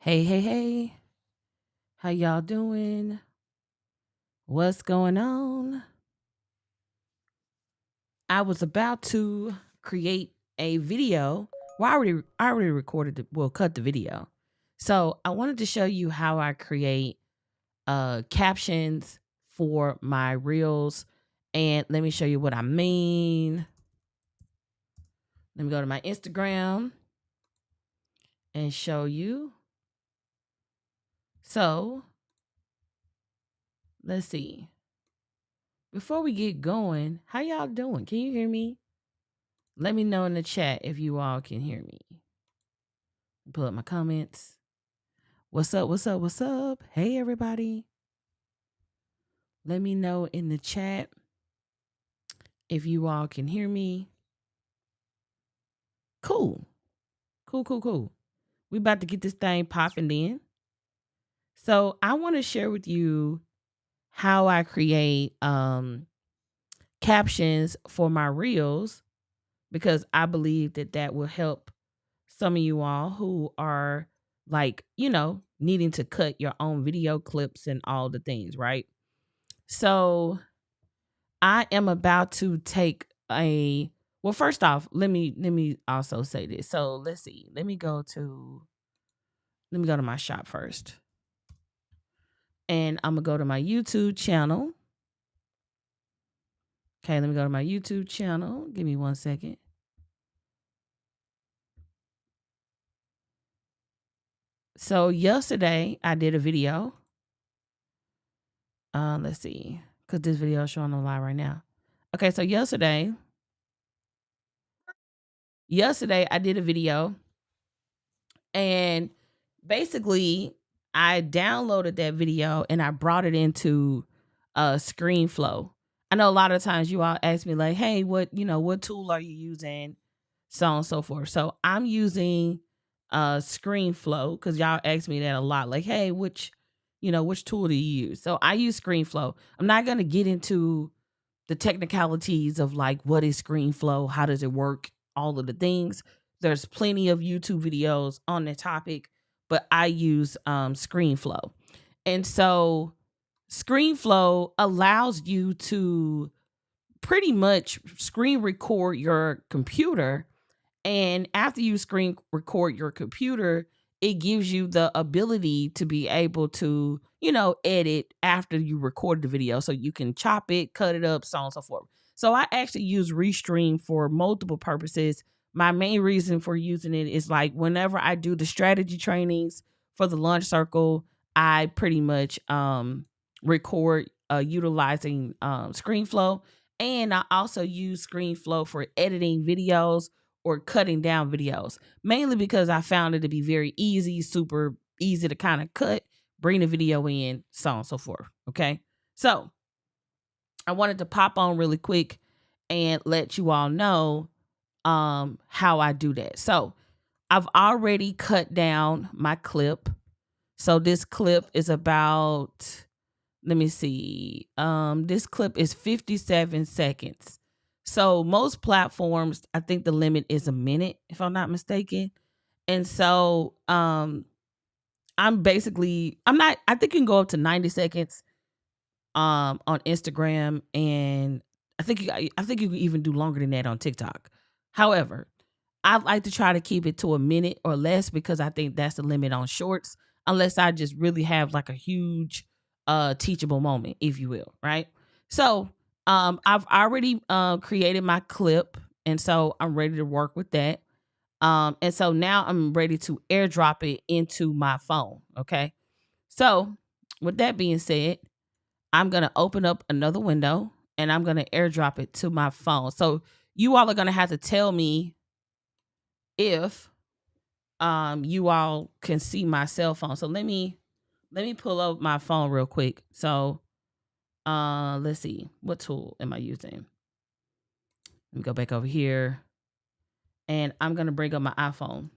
Hey, hey, hey. How y'all doing? What's going on? I was about to create a video. Well, I already recorded it. Well, cut the video. So I wanted to show you how I create captions for my reels. And let me show you what I mean. Let me go to my Instagram and show you. So let's see. Before we get going, how y'all doing? Can you hear me? Let me know in the chat if you all can hear me. Pull up my comments. What's up? What's up? What's up? Hey, everybody. Let me know in the chat if you all can hear me. Cool. Cool. We about to get this thing popping in. So I want to share with you how I create captions for my reels, because I believe that will help some of you all who are like, needing to cut your own video clips and all the things, right? So I am about to take well, first off, let me also say this. So let's see. Let me go to my shop first. And I'm gonna go to my YouTube channel. Okay, let me go to my YouTube channel. Give me 1 second. So yesterday I did a video. Let's see, because this video is showing on live right now. Okay, so yesterday I did a video, and basically I downloaded that video and I brought it into ScreenFlow. I know a lot of times you all ask me like, hey, what tool are you using? So on and so forth. So I'm using ScreenFlow, because y'all ask me that a lot. Like, hey, which tool do you use? So I use ScreenFlow. I'm not gonna get into the technicalities of like what is ScreenFlow, how does it work, all of the things. There's plenty of YouTube videos on the topic, but I use ScreenFlow. And so ScreenFlow allows you to pretty much screen record your computer, and after you screen record your computer, it gives you the ability to be able to, edit after you record the video. So you can chop it, cut it up, so on and so forth. So I actually use Restream for multiple purposes. My main reason for using it is like whenever I do the strategy trainings for the Launch Circle, I pretty much record utilizing ScreenFlow. And I also use ScreenFlow for editing videos or cutting down videos, mainly because I found it to be very easy, super easy to kind of cut, bring the video in, so on and so forth. Okay. So I wanted to pop on really quick and let you all know how I do that. So I've already cut down my clip. So this clip is about, let me see. This clip is 57 seconds. So most platforms, I think the limit is a minute, if I'm not mistaken. And so I'm not, I think you can go up to 90 seconds on Instagram, and I think you can even do longer than that on TikTok. However, I like to try to keep it to a minute or less, because I think that's the limit on shorts, unless I just really have like a huge teachable moment, if you will, right? So I've already created my clip, and so I'm ready to work with that. And so now I'm ready to airdrop it into my phone. Okay. So with that being said, I'm going to open up another window and I'm going to airdrop it to my phone. So you all are going to have to tell me if you all can see my cell phone. So let me pull up my phone real quick. So let's see, what tool am I using? Let me go back over here, and I'm going to bring up my iPhone.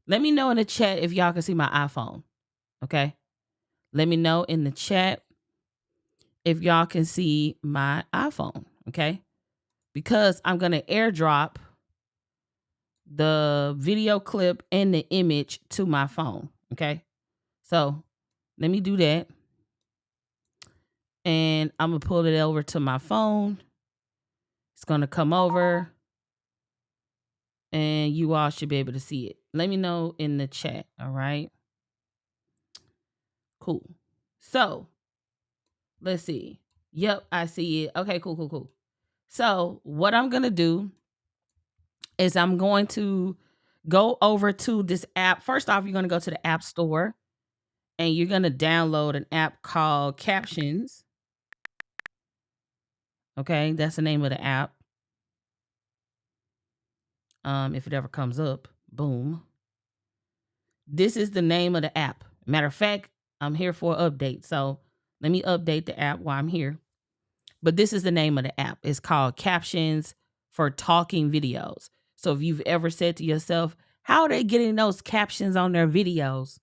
Let me know in the chat if y'all can see my iPhone. Okay? Let me know in the chat if y'all can see my iPhone. Okay? Because I'm going to airdrop the video clip and the image to my phone. Okay. So let me do that. And I'm going to pull it over to my phone. It's going to come over. And you all should be able to see it. Let me know in the chat. All right. Cool. So let's see. Yep, I see it. Okay, cool. So what I'm going to do is I'm going to go over to this app. First off, you're going to go to the App Store and you're going to download an app called Captions. Okay, that's the name of the app. If it ever comes up, boom. This is the name of the app. Matter of fact, I'm here for an update. So let me update the app while I'm here. But this is the name of the app. It's called Captions for Talking Videos. So if you've ever said to yourself, how are they getting those captions on their videos?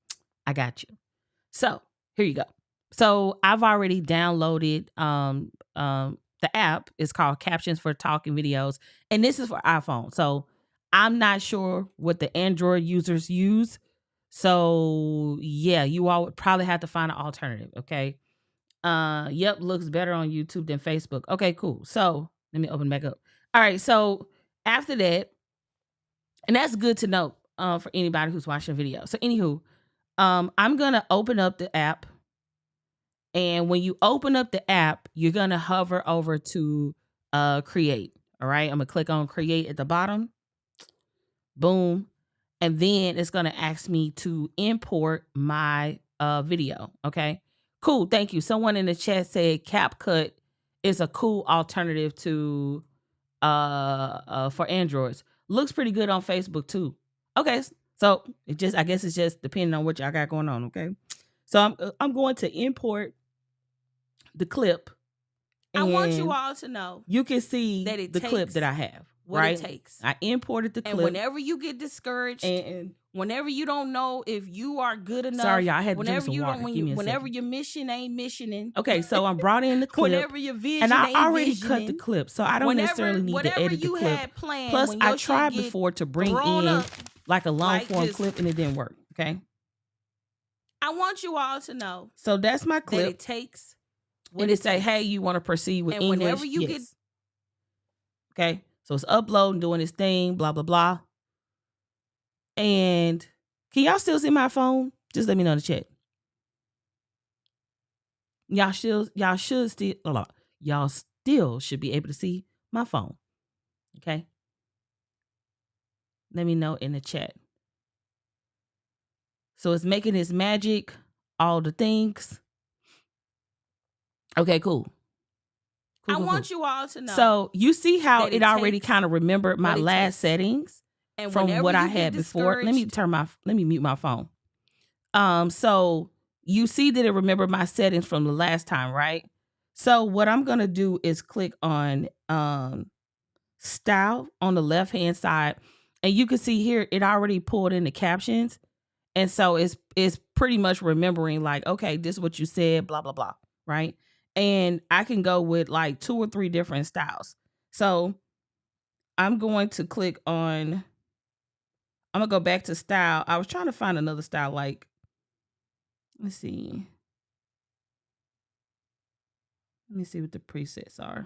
I got you. So here you go. So I've already downloaded the app. It's called Captions for Talking Videos. And this is for iPhone. So I'm not sure what the Android users use. So yeah, you all would probably have to find an alternative. Okay. Yep, looks better on YouTube than Facebook. Okay, cool. So let me open back up. All right. So after that, and that's good to know for anybody who's watching the video. So anywho, I'm gonna open up the app. And when you open up the app, you're gonna hover over to create. All right. I'm gonna click on create at the bottom. Boom. And then it's gonna ask me to import my video. Okay. Cool. Thank you. Someone in the chat said CapCut is a cool alternative to for Androids. Looks pretty good on Facebook too. Okay. So I guess it's just depending on what y'all got going on. Okay. So I'm going to import the clip. I want you all to know you can see that the clip that I have. What it takes. I imported the clip. And whenever you get discouraged, and whenever you don't know if you are good enough. Sorry, y'all, I had to drink some water. Whenever your mission ain't missioning. Okay, so I'm brought in the clip. Whenever your vision and I already cut the clip, so I don't necessarily need to edit the clip. Plus, I tried before to bring in like a long form clip and it didn't work. Okay. I want you all to know. So that's my clip. That it takes. And it say, hey, you want to proceed with English? Whenever you get. Okay. So it's uploading, doing its thing, blah, blah, blah. And can y'all still see my phone? Just let me know in the chat. Y'all still should be able to see my phone. Okay. Let me know in the chat. So it's making its magic, all the things. Okay, cool. I want you all to know. So you see how it already kind of remembered my last settings and from what I had before. Let me mute my phone. So you see that it remembered my settings from the last time, right? So what I'm gonna do is click on style on the left hand side, and you can see here it already pulled in the captions, and so it's pretty much remembering like, okay, this is what you said, blah blah blah, right? And I can go with like 2 or 3 different styles. So I'm going to click on, I'm gonna go back to style. I was trying to find another style, like, let's see. Let me see what the presets are.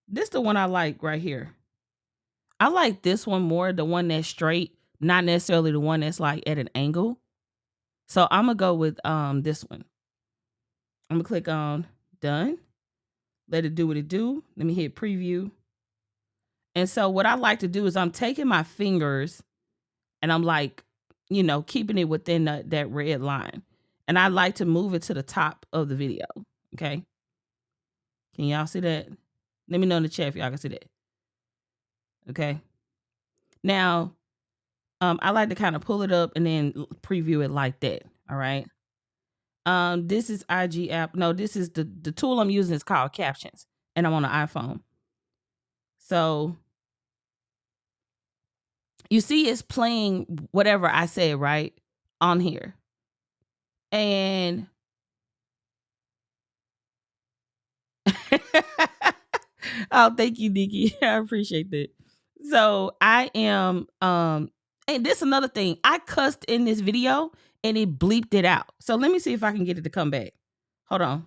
This is the one I like right here. I like this one more, the one that's straight, not necessarily the one that's like at an angle. So I'm gonna go with this one. I'm gonna click on done. Let it do what it do. Let me hit preview. And so what I like to do is I'm taking my fingers and I'm like, you know, keeping it within that red line. And I like to move it to the top of the video. Okay. Can y'all see that? Let me know in the chat if y'all can see that. Okay. Now, I like to kind of pull it up and then preview it like that. All right. This is IG app. No, this is the tool I'm using is called Captions, and I'm on an iPhone. So you see it's playing whatever I say, right, on here. And oh, thank you, Nikki. I appreciate that. So I am, and And this another thing. I cussed in this video and it bleeped it out. So let me see if I can get it to come back. Hold on.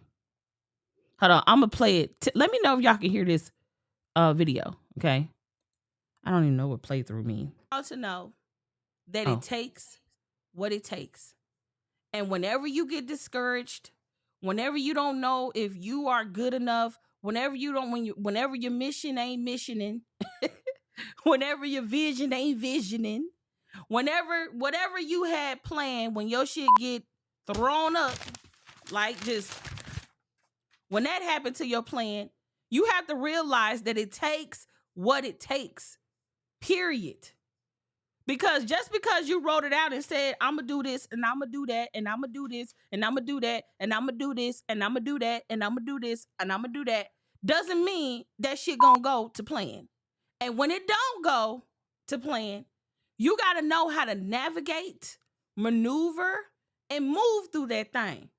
I'm gonna play it. Let me know if y'all can hear this video. Okay. I don't even know what playthrough means. How to know that it takes what it takes. And whenever you get discouraged, whenever you don't know if you are good enough, whenever your mission ain't missioning, whenever your vision ain't visioning, whatever you had planned, when your shit get thrown up, like just when that happened to your plan, you have to realize that it takes what it takes. Period. Because just because you wrote it out and said, I'm going to do this and I'm going to do that and I'm going to do this and I'm going to do that and I'm going to do this and I'm going to do that and I'm going to do this and I'm going to do that, doesn't mean that shit going to go to plan. And when it don't go to plan, you got to know how to navigate, maneuver, and move through that thing.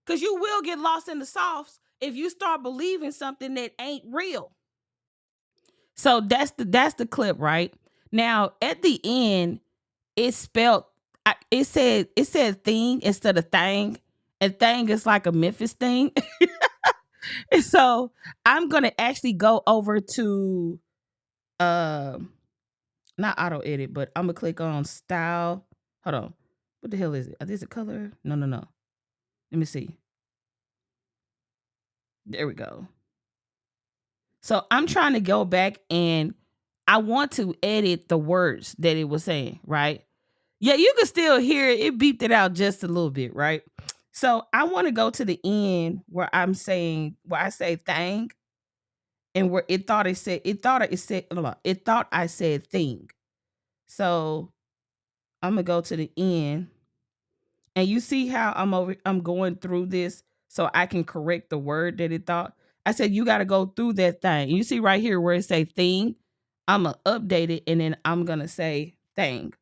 Because you will get lost in the sauce if you start believing something that ain't real. So that's the clip, right? Now, at the end, it said thing instead of thing. And thing is like a Memphis thing. And so I'm going to actually go over to, not auto edit, but I'm going to click on style. Hold on. What the hell is it? Is it color? No. Let me see. There we go. So I'm trying to go back and I want to edit the words that it was saying, right? Yeah, you can still hear it. It beeped it out just a little bit, right? So I want to go to the end where I say thing, and where it thought I said thing. So I'm gonna go to the end, and you see how I'm going through this so I can correct the word that it thought. I said you got to go through that thing. You see right here where it say thing. I'm gonna update it, and then I'm gonna say thing.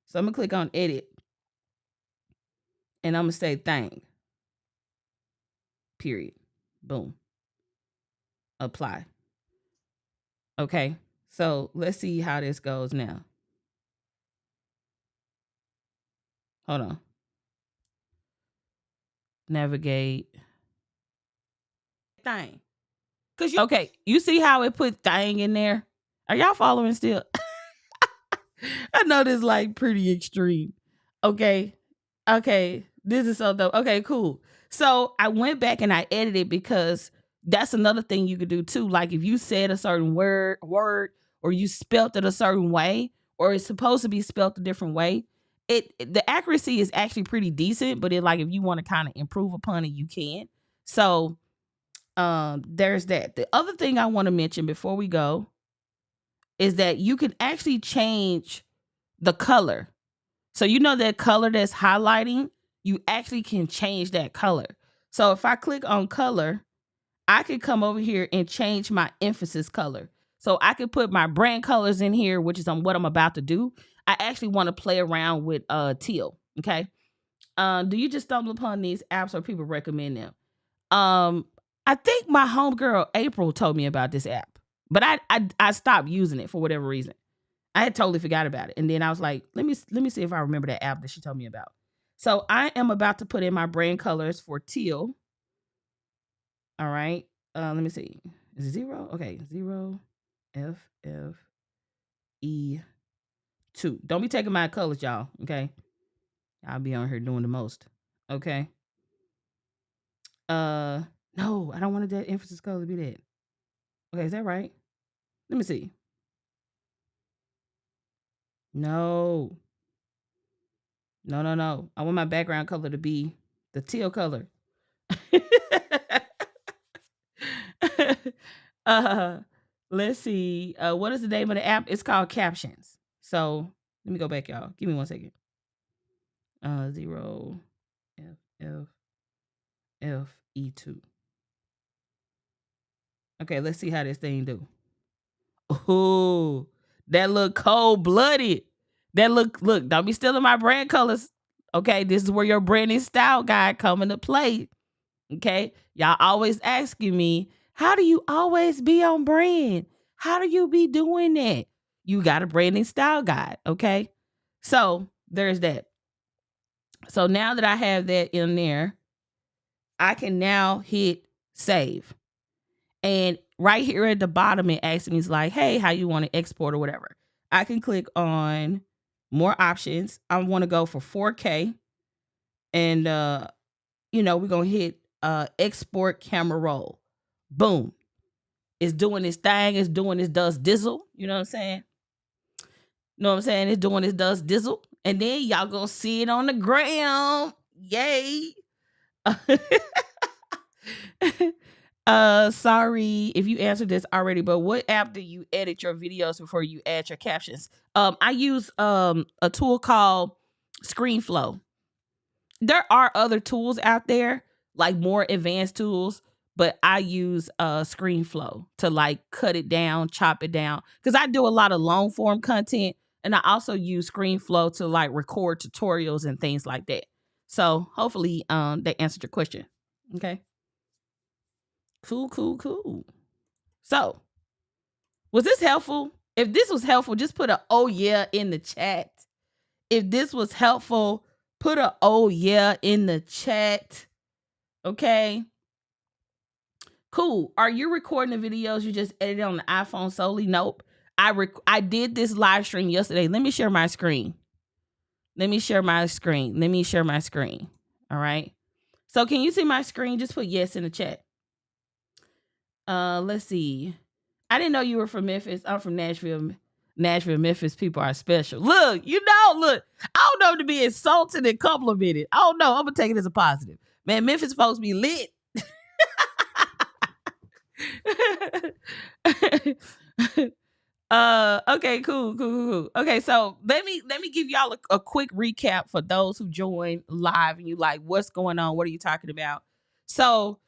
So I'm gonna click on edit, and I'm gonna say thing. Period. Boom. Apply. Okay. So let's see how this goes now. Hold on. Navigate. Thing. Okay, you see how it put thing in there? Are y'all following still? I know this like pretty extreme. Okay. This is so dope. Okay, cool. So I went back and I edited because that's another thing you could do too. Like if you said a certain word or you spelt it a certain way, or it's supposed to be spelt a different way, the accuracy is actually pretty decent, but if you want to kind of improve upon it, you can. So there's that. The other thing I want to mention before we go is that you can actually change the color. So you know that color that's highlighting, you actually can change that color. So if I click on color, I can come over here and change my emphasis color. So I can put my brand colors in here, which is what I'm about to do. I actually want to play around with teal. Okay. Do you just stumble upon these apps or people recommend them? I think my homegirl April told me about this app, but I stopped using it for whatever reason. I had totally forgot about it. And then I was like, let me see if I remember that app that she told me about. So I am about to put in my brand colors for teal. All right. Let me see. Is it 0? Okay. 0 FFE2. Don't be taking my colors, y'all. Okay. I'll be on here doing the most. Okay. No, I don't want that emphasis color to be that. Okay, is that right? Let me see. No. I want my background color to be the teal color. Let's see. What is the name of the app? It's called Captions. So let me go back, y'all. Give me 1 second. 0 FFE2. Okay, let's see how this thing do. Oh, that look cold-blooded. That look, don't be stealing my brand colors. Okay, this is where your branding style guide come into play. Okay, y'all always asking me, how do you always be on brand? How do you be doing that? you got a branding style guide. Okay. So there's that. So now that I have that in there, I can now hit save. And right here at the bottom, it asks me, it's like, hey, how you want to export or whatever. I can click on more options. I want to go for 4K. And, we're going to hit export camera roll. Boom. It's doing this thing. It's doing this does dizzle. You know what I'm saying? It's doing this does dizzle. And then y'all going to see it on the gram. Yay. Sorry if you answered this already, but what app do you edit your videos before you add your captions? I use a tool called ScreenFlow. There are other tools out there, like more advanced tools, but I use ScreenFlow to like cut it down, chop it down, because I do a lot of long form content, and I also use ScreenFlow to like record tutorials and things like that. So hopefully that answered your question. Okay. Cool. So, was this helpful? If this was helpful, just put a oh yeah in the chat. If this was helpful, put a oh yeah in the chat. Okay. Cool. Are you recording the videos you just edited on the iPhone solely? Nope. I did this live stream yesterday. Let me share my screen. All right. So can you see my screen? Just put yes in the chat. Let's see. I didn't know you were from Memphis. I'm from Nashville. Memphis people are special. Look, I don't know to be insulted and complimented. I don't know. I'm gonna take it as a positive. Man, Memphis folks be lit. Okay, cool. Okay, so let me give y'all a quick recap for those who joined live and you like, what's going on? What are you talking about? So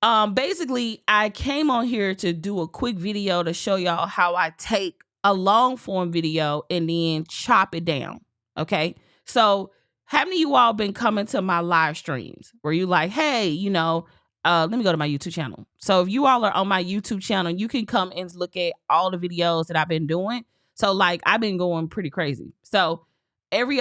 basically, I came on here to do a quick video to show y'all how I take a long form video and then chop it down. Okay. So how many of you all been coming to my live streams where you like, hey, let me go to my YouTube channel. So if you all are on my YouTube channel, you can come and look at all the videos that I've been doing. So like I've been going pretty crazy. So every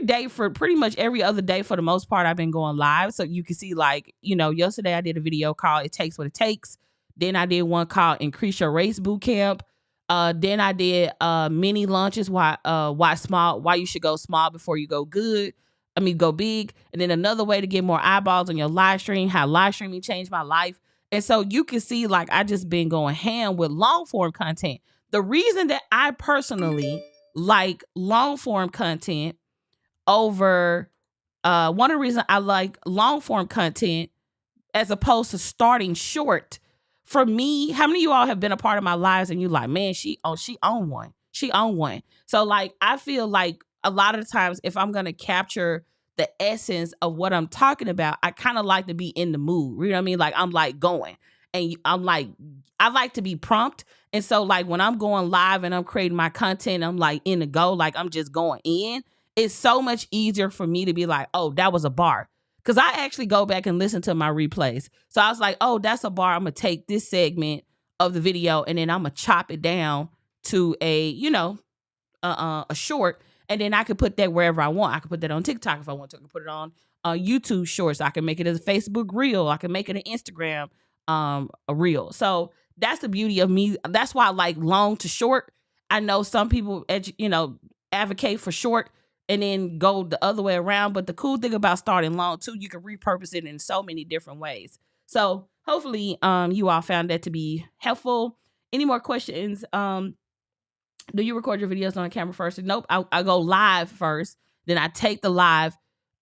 day for pretty much every other day for the most part, I've been going live. So you can see like, yesterday I did a video called It Takes What It Takes. Then I did one called Increase Your Race Bootcamp. Then I did mini launches, why you should go small before you go big. And then another way to get more eyeballs on your live stream, how live streaming changed my life. And so you can see like I just been going ham with long form content. The reason that I personally like long form content over one of the reasons I like long form content as opposed to starting short. For me, how many of you all have been a part of my lives and you like, man, she on one. So like I feel like a lot of the times if I'm gonna capture the essence of what I'm talking about, I kind of like to be in the mood. You know what I mean? Like I'm like going and I'm like, I like to be prompt. And so like when I'm going live and I'm creating my content, I'm like in the go, like I'm just going in. It's so much easier for me to be like, oh, that was a bar. Because I actually go back and listen to my replays. So I was like, oh, that's a bar. I'm going to take this segment of the video and then I'm going to chop it down to a short. And then I could put that wherever I want. I could put that on TikTok if I want to. I could put it on YouTube Shorts. I can make it as a Facebook Reel. I can make it an Instagram a Reel. So that's the beauty of me. That's why I like long to short. I know some people, advocate for short and then go the other way around. But the cool thing about starting long too, you can repurpose it in so many different ways. So hopefully you all found that to be helpful. Any more questions? Do you record your videos on a camera first? Nope. I go live first. Then I take the live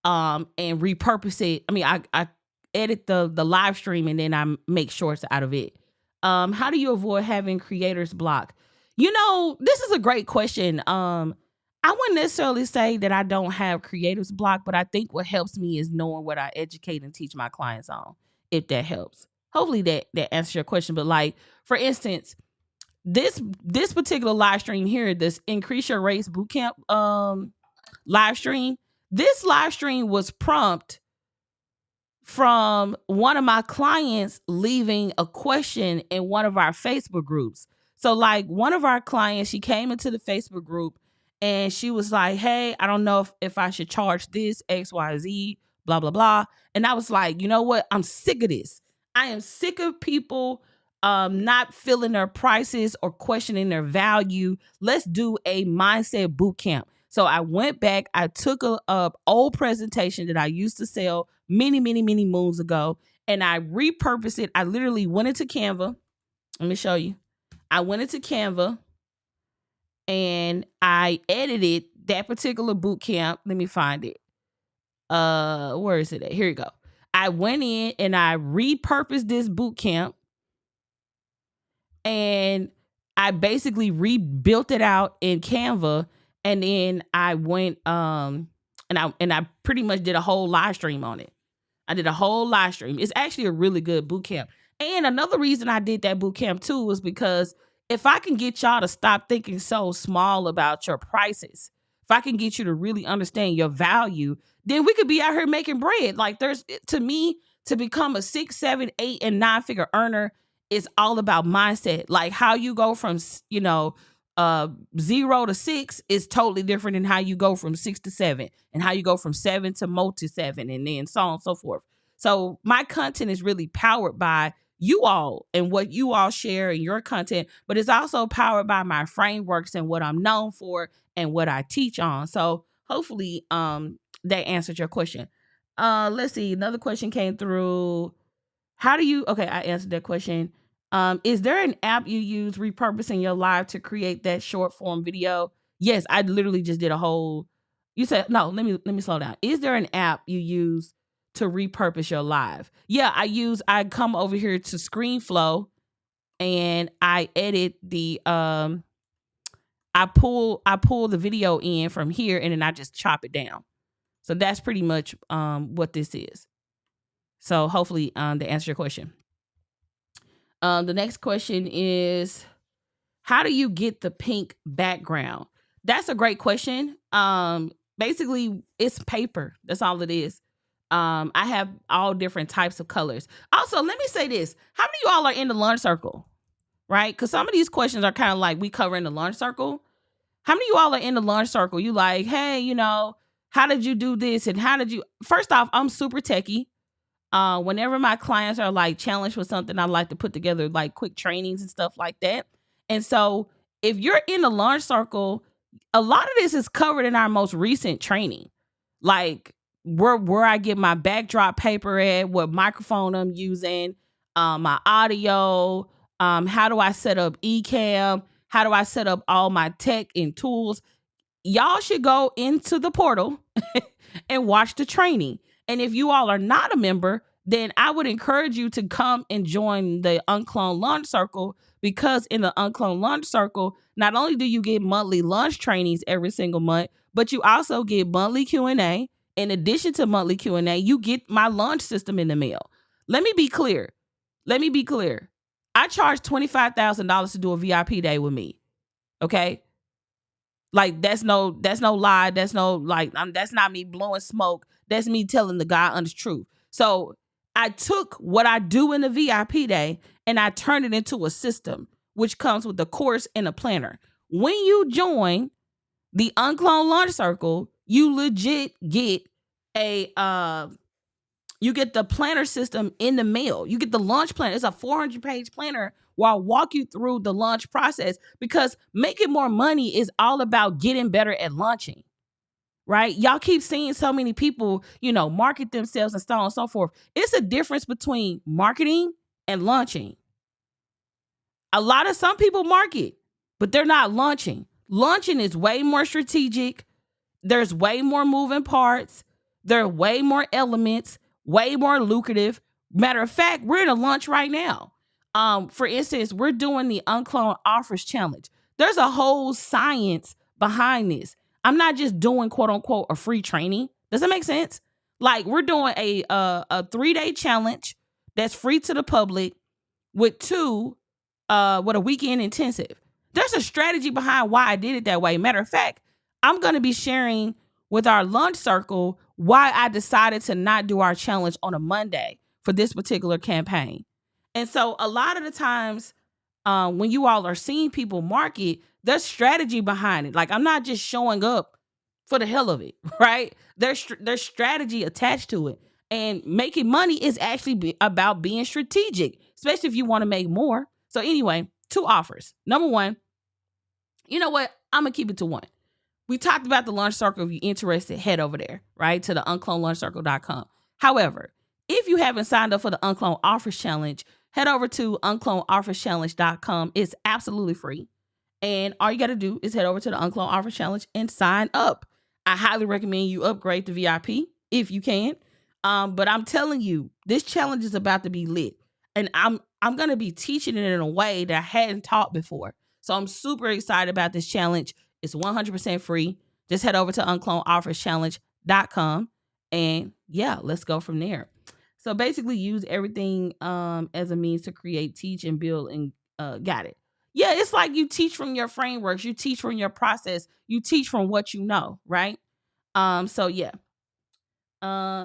and repurpose it. I mean, I edit the live stream and then I make shorts out of it. How do you avoid having creator's block? This is a great question. I wouldn't necessarily say that I don't have creator's block, but I think what helps me is knowing what I educate and teach my clients on, if that helps. Hopefully that answers your question. But like, for instance, this particular live stream here, this Increase Your Race Bootcamp live stream, this live stream was prompt from one of my clients leaving a question in one of our Facebook groups. So like one of our clients, she came into the Facebook group and she was like, hey, I don't know if I should charge this XYZ, blah, blah, blah. And I was like, you know what? I'm sick of this. I am sick of people not filling their prices or questioning their value. Let's do a mindset boot camp. So I went back, I took a old presentation that I used to sell many, many, many moons ago, and I repurposed it. I literally went into Canva. Let me show you. I went into Canva and I edited that particular boot camp. Let me find it. Where is it at? Here you go. I went in and I repurposed this boot camp, and I basically rebuilt it out in Canva, and then I went and I pretty much did a whole live stream on it. I did a whole live stream. It's actually a really good boot camp. And another reason I did that boot camp too was because if I can get y'all to stop thinking so small about your prices, if I can get you to really understand your value, then we could be out here making bread. Like to me, to become a 6, 7, 8, and 9-figure earner is all about mindset. Like how you go from, 0 to 6 is totally different than how you go from 6 to 7, and how you go from 7 to multi-7, and then so on and so forth. So my content is really powered by you all and what you all share in your content, but it's also powered by my frameworks and what I'm known for and what I teach on. So hopefully that answered your question. Let's see. Another question came through. Okay, I answered that question. Is there an app you use repurposing your live to create that short form video? Yes, I literally just did a whole. You said no. Let me slow down. Is there an app you use to repurpose your live? Yeah, I come over here to ScreenFlow and I edit the I pull the video in from here and then I just chop it down. So that's pretty much what this is. So hopefully to answer your question. The next question is, how do you get the pink background? That's a great question. Basically, it's paper. That's all it is. I have all different types of colors. Also, let me say this. How many of y'all are in the Launch Circle? Right? Because some of these questions are kind of like we cover in the Launch Circle. How many of y'all are in the Launch Circle? You like, hey, how did you do this? And first off, I'm super techie. Whenever my clients are like challenged with something, I like to put together like quick trainings and stuff like that. And so if you're in the Launch Circle, a lot of this is covered in our most recent training. Like where I get my backdrop paper at, what microphone I'm using, my audio, how do I set up eCam, how do I set up all my tech and tools. Y'all should go into the portal and watch the training. And if you all are not a member, then I would encourage you to come and join the UnCloned Launch Circle, because in the UnCloned Launch Circle, not only do you get monthly launch trainings every single month, but you also get monthly Q&A. In addition to monthly Q&A, you get my launch system in the mail. Let me be clear. I charge $25,000 to do a VIP day with me. Okay? Like that's no lie. That's no like that's not me blowing smoke. That's me telling the God honest truth. So I took what I do in the VIP day and I turned it into a system, which comes with a course and a planner. When you join the UnCloned Launch Circle, you legit get you get the planner system in the mail. You get the launch planner. It's a 400-page planner where I'll walk you through the launch process, because making more money is all about getting better at launching, right? Y'all keep seeing so many people, market themselves and so on and so forth. It's a difference between marketing and launching. Some people market, but they're not launching. Launching is way more strategic. There's way more moving parts. There are way more elements, way more lucrative. Matter of fact, we're in a launch right now. For instance, we're doing the UnCloned Offers Challenge. There's a whole science behind this. I'm not just doing quote unquote a free training. Does that make sense? Like we're doing a 3-day challenge that's free to the public with a weekend intensive. There's a strategy behind why I did it that way. Matter of fact, I'm going to be sharing with our Launch Circle why I decided to not do our challenge on a Monday for this particular campaign. And so a lot of the times, when you all are seeing people market, there's strategy behind it. Like, I'm not just showing up for the hell of it, right? There's strategy attached to it. And making money is actually about being strategic, especially if you want to make more. So anyway, 2 offers. Number 1, you know what? I'm going to keep it to 1. We talked about the Launch Circle. If you're interested, head over there, right, to the unclonedlaunchcircle.com. However, if you haven't signed up for the Uncloned Offers Challenge, head over to unclonedofferschallenge.com. It's absolutely free. And all you got to do is head over to the Uncloned Offers Challenge and sign up. I highly recommend you upgrade to VIP if you can. But I'm telling you, this challenge is about to be lit. And I'm going to be teaching it in a way that I hadn't taught before. So I'm super excited about this challenge. It's 100% free. Just head over to unclonedofferschallenge.com. And yeah, let's go from there. So basically use everything as a means to create, teach, and build, and got it. Yeah, it's like you teach from your frameworks, you teach from your process, you teach from what you know, right? So yeah.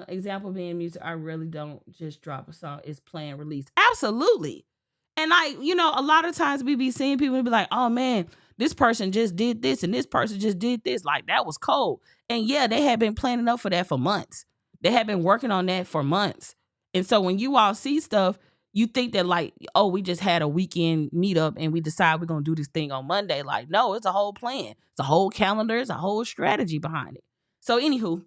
Example being music, I really don't just drop a song, it's planned release. Absolutely. And a lot of times we be seeing people and be like, oh man, this person just did this and this person just did this. Like, that was cold. And yeah, they had been planning up for that for months. They had been working on that for months. And so when you all see stuff, you think that like, oh, we just had a weekend meetup and we decide we're going to do this thing on Monday. Like, no, it's a whole plan. It's a whole calendar. It's a whole strategy behind it. So anywho,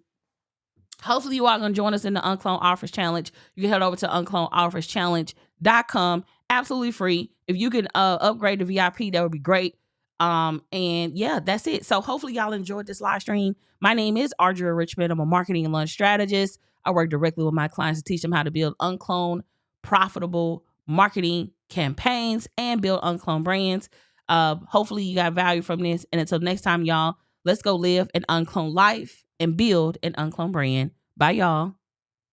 hopefully you are going to join us in the Uncloned Offers Challenge. You can head over to unclonedofferschallenge.com. Absolutely free. If you can upgrade to VIP, that would be great. And yeah, that's it. So hopefully y'all enjoyed this live stream. My name is Audria Richmond. I'm a marketing and launch strategist. I work directly with my clients to teach them how to build uncloned, profitable marketing campaigns and build uncloned brands. Hopefully you got value from this. And until next time, y'all, let's go live an uncloned life and build an uncloned brand. Bye, y'all.